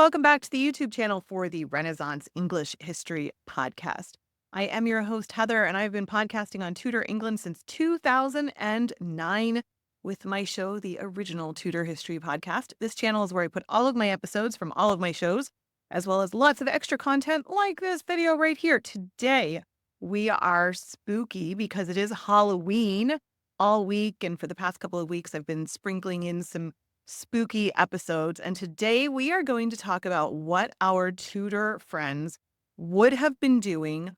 welcome back to the YouTube channel for the Renaissance English History Podcast. I am your host, Heather, and I've been podcasting on Tudor England since 2009 with my show, the original Tudor History Podcast. This channel is where I put all of my episodes from all of my shows, as well as lots of extra content like this video right here. Today, we are spooky because it is Halloween all week, and for the past couple of weeks, I've been sprinkling in some spooky episodes. And today we are going to talk about what our Tudor friends would have been doing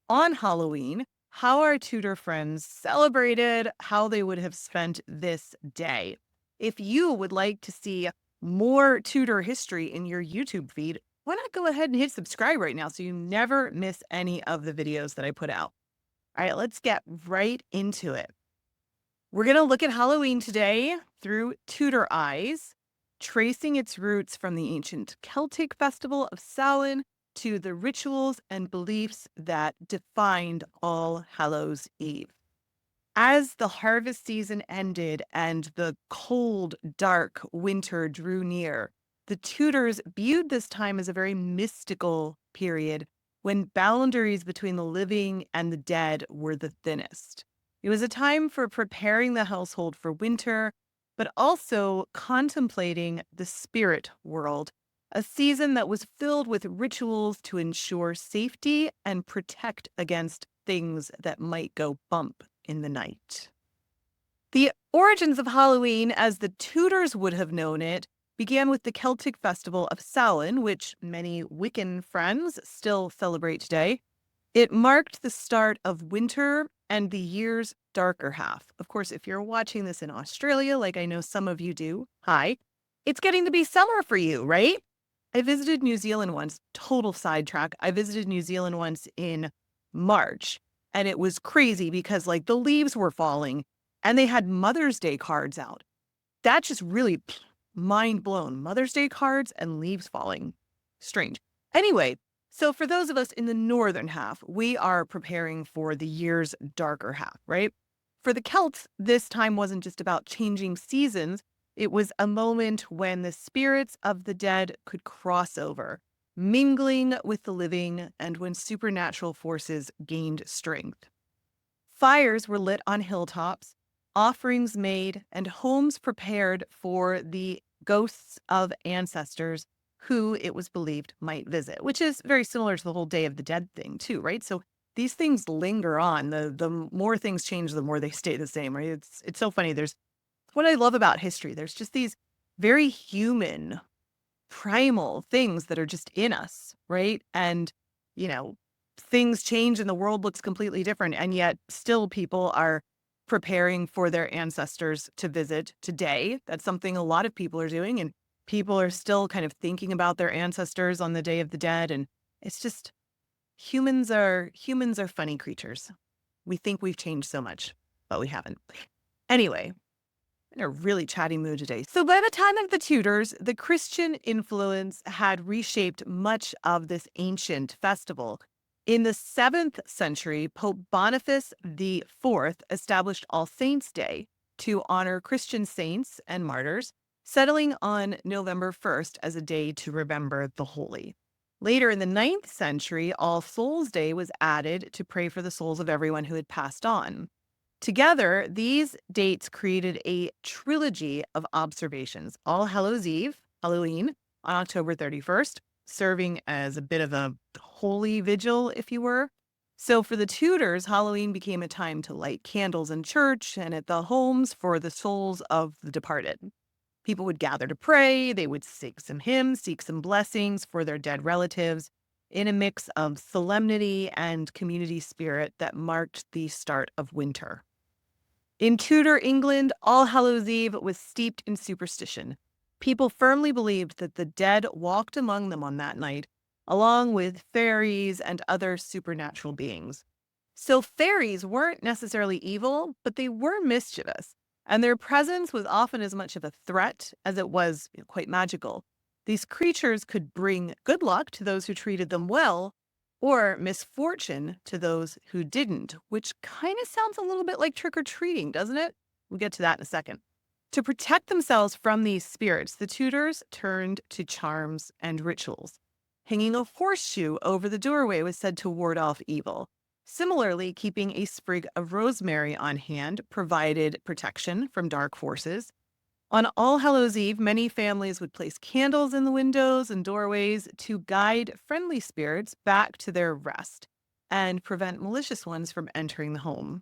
on Halloween, how our Tudor friends celebrated, how they would have spent this day. If you would like to see more Tudor history in your YouTube feed, why not go ahead and hit subscribe right now so you never miss any of the videos that I put out. All right, let's get right into it. We're going to look at Halloween today through Tudor eyes, tracing its roots from the ancient Celtic festival of Samhain to the rituals and beliefs that defined All Hallows Eve. As the harvest season ended and the cold, dark winter drew near, the Tudors viewed this time as a very mystical period when boundaries between the living and the dead were the thinnest. It was a time for preparing the household for winter, but also contemplating the spirit world, a season that was filled with rituals to ensure safety and protect against things that might go bump in the night. The origins of Halloween, as the Tudors would have known it, began with the Celtic festival of Samhain, which many Wiccan friends still celebrate today. It marked the start of winter and the year's darker half. Of course, if you're watching this in Australia, like I know some of you do, hi, it's getting to be summer for you, right? I visited New Zealand once, total sidetrack. I visited New Zealand once in March, and it was crazy because like the leaves were falling and they had Mother's Day cards out. That just really mind blown. Mother's Day cards and leaves falling. Strange. Anyway, so for those of us in the northern half, we are preparing for the year's darker half, right? For the Celts, this time wasn't just about changing seasons. It was a moment when the spirits of the dead could cross over, mingling with the living, and when supernatural forces gained strength. Fires were lit on hilltops, offerings made, and homes prepared for the ghosts of ancestors who it was believed might visit, which is very similar to the whole Day of the Dead thing too, right? So these things linger on. The more things change, the more they stay the same, right? It's so funny. There's what I love about history. There's just these very human, primal things that are just in us, right? And, things change and the world looks completely different. And yet still people are preparing for their ancestors to visit today. That's something a lot of people are doing. And people are still kind of thinking about their ancestors on the Day of the Dead. And it's just humans are funny creatures. We think we've changed so much, but we haven't. Anyway, in a really chatty mood today. So by the time of the Tudors, the Christian influence had reshaped much of this ancient festival. In the 7th century, Pope Boniface IV established All Saints' Day to honor Christian saints and martyrs, settling on November 1st as a day to remember the holy. Later in the 9th century, All Souls' Day was added to pray for the souls of everyone who had passed on. Together, these dates created a trilogy of observations: All Hallows Eve, Halloween, on October 31st, serving as a bit of a holy vigil, if you were. So for the Tudors, Halloween became a time to light candles in church and at the homes for the souls of the departed. People would gather to pray, they would sing some hymns, seek some blessings for their dead relatives, in a mix of solemnity and community spirit that marked the start of winter. In Tudor England, All Hallows Eve was steeped in superstition. People firmly believed that the dead walked among them on that night, along with fairies and other supernatural beings. So fairies weren't necessarily evil, but they were mischievous, and their presence was often as much of a threat as it was quite magical. These creatures could bring good luck to those who treated them well, or misfortune to those who didn't, which kind of sounds a little bit like trick-or-treating, doesn't it? We'll get to that in a second. To protect themselves from these spirits, the Tudors turned to charms and rituals. Hanging a horseshoe over the doorway was said to ward off evil. Similarly, keeping a sprig of rosemary on hand provided protection from dark forces. On All Hallows Eve, many families would place candles in the windows and doorways to guide friendly spirits back to their rest and prevent malicious ones from entering the home.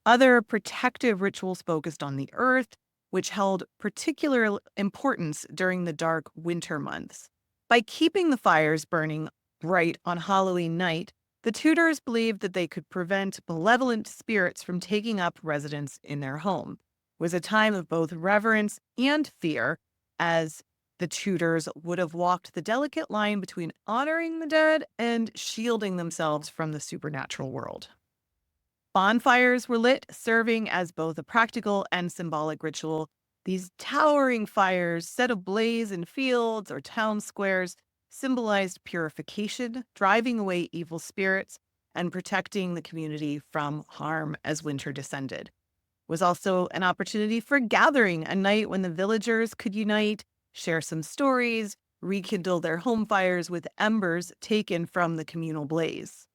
Other protective rituals focused on the earth, which held particular importance during the dark winter months. By keeping the fires burning bright on Halloween night, the Tudors believed that they could prevent malevolent spirits from taking up residence in their home. It was a time of both reverence and fear, as the Tudors would have walked the delicate line between honoring the dead and shielding themselves from the supernatural world. Bonfires were lit, serving as both a practical and symbolic ritual. These towering fires, set ablaze in fields or town squares, symbolized purification, driving away evil spirits, and protecting the community from harm as winter descended. It was also an opportunity for gathering, a night when the villagers could unite, share some stories, rekindle their home fires with embers taken from the communal blaze.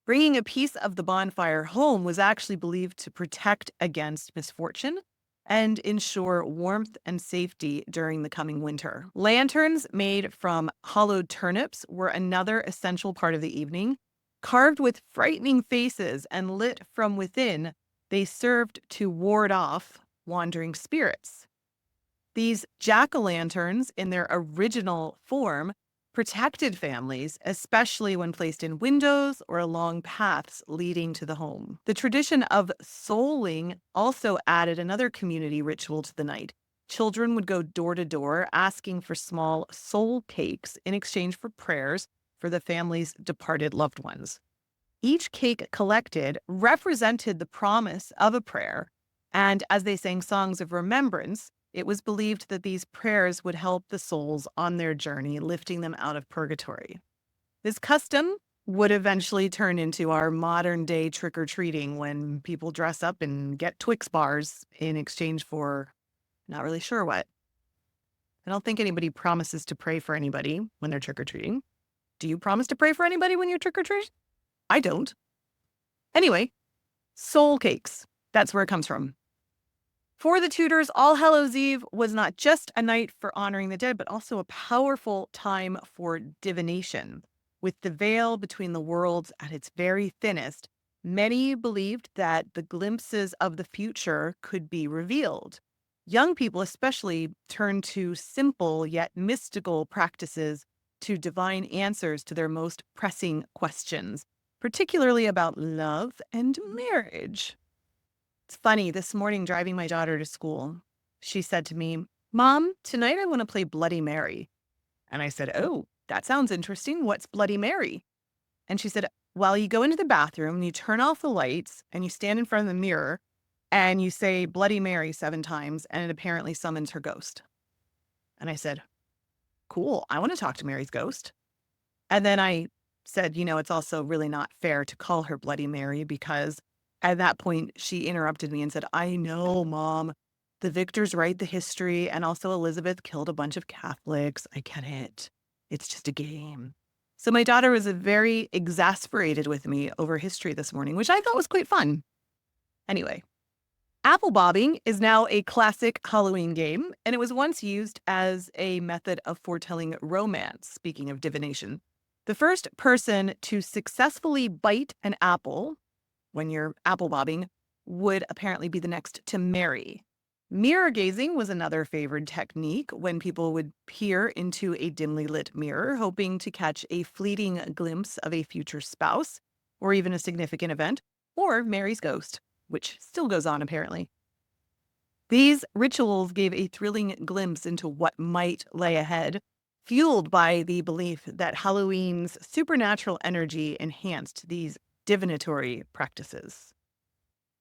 Bringing a piece of the bonfire home was actually believed to protect against misfortune and ensure warmth and safety during the coming winter. Lanterns made from hollowed turnips were another essential part of the evening. Carved with frightening faces and lit from within, they served to ward off wandering spirits. These jack-o'-lanterns, in their original form, protected families, especially when placed in windows or along paths leading to the home. The tradition of souling also added another community ritual to the night. Children would go door to door asking for small soul cakes in exchange for prayers for the family's departed loved ones. Each cake collected represented the promise of a prayer, and as they sang songs of remembrance, it was believed that these prayers would help the souls on their journey, lifting them out of purgatory. This custom would eventually turn into our modern day trick-or-treating when people dress up and get Twix bars in exchange for not really sure what. I don't think anybody promises to pray for anybody when they're trick-or-treating. Do you promise to pray for anybody when you're trick-or-treating? I don't. Anyway, soul cakes. That's where it comes from. For the Tudors, All Hallows Eve was not just a night for honoring the dead, but also a powerful time for divination. With the veil between the worlds at its very thinnest, many believed that the glimpses of the future could be revealed. Young people especially turned to simple yet mystical practices to divine answers to their most pressing questions, particularly about love and marriage. It's funny, this morning driving my daughter to school, she said to me, "Mom, tonight I want to play Bloody Mary." And I said, "Oh, that sounds interesting. What's Bloody Mary?" And she said, "Well, you go into the bathroom and you turn off the lights and you stand in front of the mirror and you say Bloody Mary 7 times and it apparently summons her ghost." And I said, "Cool. I want to talk to Mary's ghost." And then I said, it's also really not fair to call her Bloody Mary because at that point she interrupted me and said, "I know, Mom. The victors write the history, and also Elizabeth killed a bunch of Catholics. I get it. It's just a game." So my daughter was very exasperated with me over history this morning, which I thought was quite fun. Anyway, apple bobbing is now a classic Halloween game, and it was once used as a method of foretelling romance, speaking of divination. The first person to successfully bite an apple when you're apple bobbing would apparently be the next to marry. Mirror gazing was another favored technique when people would peer into a dimly lit mirror, hoping to catch a fleeting glimpse of a future spouse, or even a significant event, or Mary's ghost, which still goes on apparently. These rituals gave a thrilling glimpse into what might lay ahead, fueled by the belief that Halloween's supernatural energy enhanced these divinatory practices.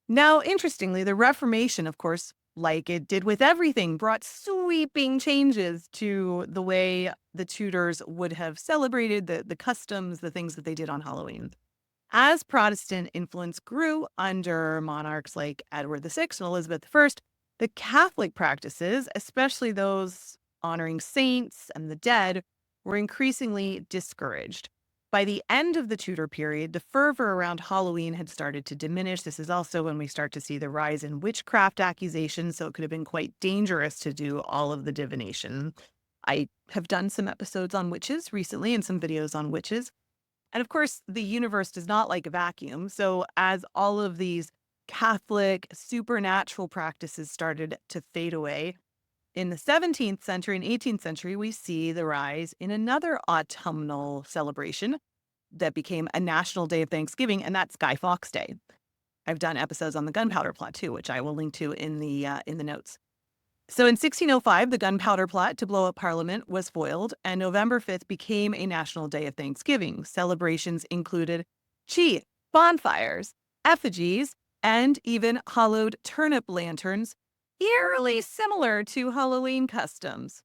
Now, interestingly, the Reformation, of course, like it did with everything, brought sweeping changes to the way the Tudors would have celebrated the customs, the things that they did on Halloween. As Protestant influence grew under monarchs like Edward VI and Elizabeth I, The Catholic practices, especially those honoring saints and the dead, were increasingly discouraged. By the end of the Tudor period, the fervor around Halloween had started to diminish. This is also when we start to see the rise in witchcraft accusations, so it could have been quite dangerous to do all of the divination. I have done some episodes on witches recently and some videos on witches. And of course, the universe does not like a vacuum. So, as all of these Catholic supernatural practices started to fade away, in the 17th century and 18th century, we see the rise in another autumnal celebration that became a national day of Thanksgiving, and that's Guy Fawkes Day. I've done episodes on the gunpowder plot too, which I will link to in the notes. So in 1605, the gunpowder plot to blow up Parliament was foiled, and November 5th became a national day of Thanksgiving. Celebrations included tea, bonfires, effigies, and even hollowed turnip lanterns, eerily similar to Halloween customs.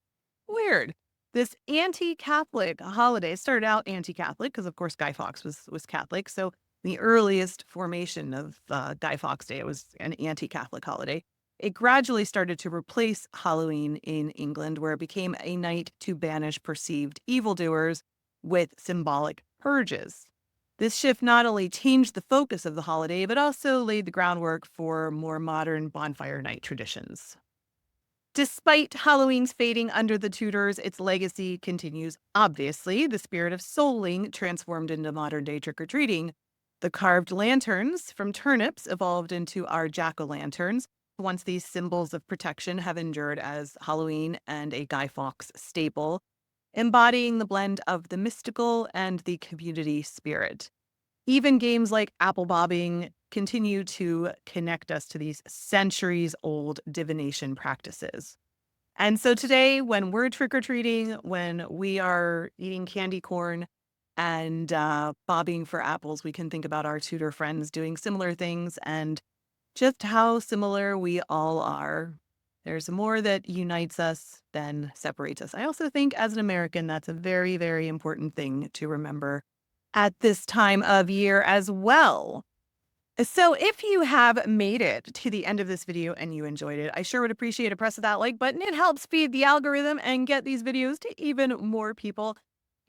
Weird. This anti-Catholic holiday started out anti-Catholic because, of course, Guy Fawkes was Catholic. So the earliest formation of Guy Fawkes Day, it was an anti-Catholic holiday. It gradually started to replace Halloween in England, where it became a night to banish perceived evildoers with symbolic purges. This shift not only changed the focus of the holiday, but also laid the groundwork for more modern bonfire night traditions. Despite Halloween's fading under the Tudors, its legacy continues. Obviously, the spirit of souling transformed into modern-day trick-or-treating. The carved lanterns from turnips evolved into our jack-o'-lanterns. Once these symbols of protection have endured as Halloween and a Guy Fawkes staple, embodying the blend of the mystical and the community spirit. Even games like apple bobbing continue to connect us to these centuries-old divination practices. And so today, when we're trick-or-treating, when we are eating candy corn and bobbing for apples, we can think about our Tudor friends doing similar things and just how similar we all are. There's more that unites us than separates us. I also think as an American, that's a very, very important thing to remember at this time of year as well. So if you have made it to the end of this video and you enjoyed it, I sure would appreciate a press of that like button. It helps feed the algorithm and get these videos to even more people.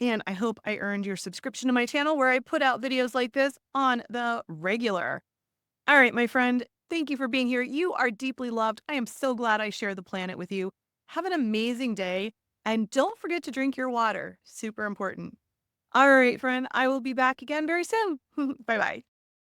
And I hope I earned your subscription to my channel where I put out videos like this on the regular. All right, my friend, thank you for being here. You are deeply loved. I am so glad I shared the planet with you. Have an amazing day. And don't forget to drink your water. Super important. All right, friend, I will be back again very soon. Bye-bye.